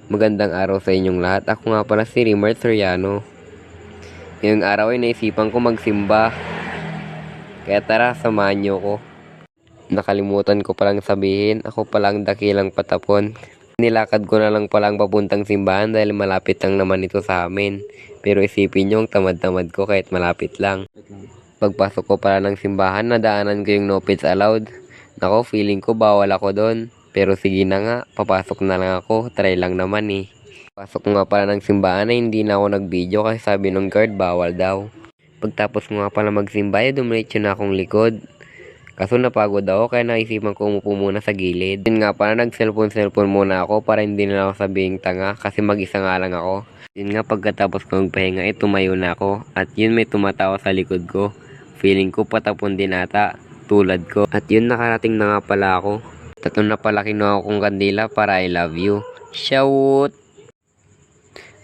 Magandang araw sa inyong lahat. Ako nga pala si Rimar Soriano. Ngayong araw ay naisipan ko magsimba. Kaya tara, samahan niyo ko. Nakalimutan ko palang sabihin, ako palang dakilang patapon. Nilakad ko na lang palang papuntang simbahan dahil malapit lang naman ito sa amin. Pero isipin niyo ang tamad-tamad ko kahit malapit lang. Pagpasok ko pala ng simbahan, nadaanan ko yung no pets allowed. Nako, feeling ko bawal ako doon. Pero sige na nga, papasok na lang ako, try lang naman eh. Pasok ko nga pala ng simbahan ay hindi na ako nag-video kasi sabi ng guard bawal daw. Pagtapos ko nga pala magsimba ay dumiretso na akong likod. Kaso napagod ako kaya naisipan ko umupo muna sa gilid. Yun nga pala nag-cellphone muna ako para hindi na ako sabihing tanga kasi mag-isa nga lang ako. Yun nga pagkatapos ko magpahinga ay tumayo na ako at yun may tumatawa sa likod ko. Feeling ko patapon din ata, tulad ko. At yun nakarating na nga pala ako. Tatlo na pala kinuha kong kandila para I love you. Shout!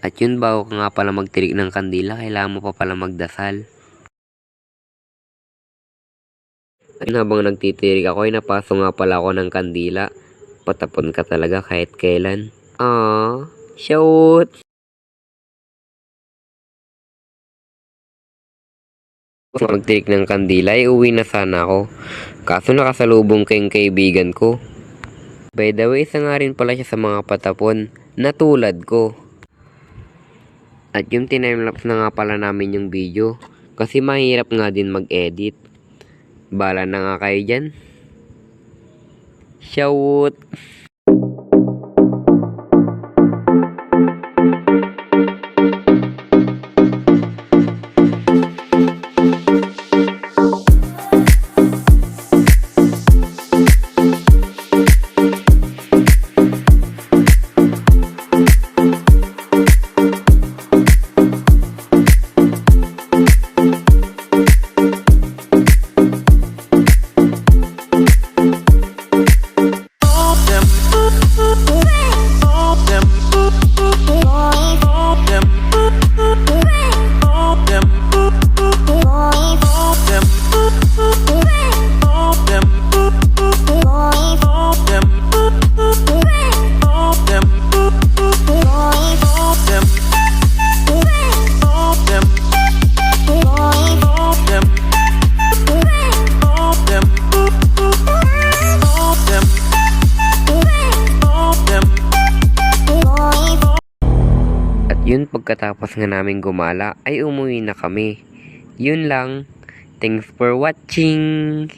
At yun bago ka nga pala magtirik ng kandila, kailangan mo pa pala magdasal. At habang nagtitirik ako ay napasok nga pala ako ng kandila. Patapon ka talaga kahit kailan. Shout! Magtirik ng kandila ay uwi na sana ako. Kaso nakasalubong kayong kaibigan ko. By the way, isa nga rin pala siya sa mga patapon na tulad ko. At yung timelapse na nga pala namin yung video kasi mahirap nga din mag-edit. Bala na nga kayo dyan. Shout! Yun pagkatapos nga namin gumala ay umuwi na kami. Yun lang. Thanks for watching!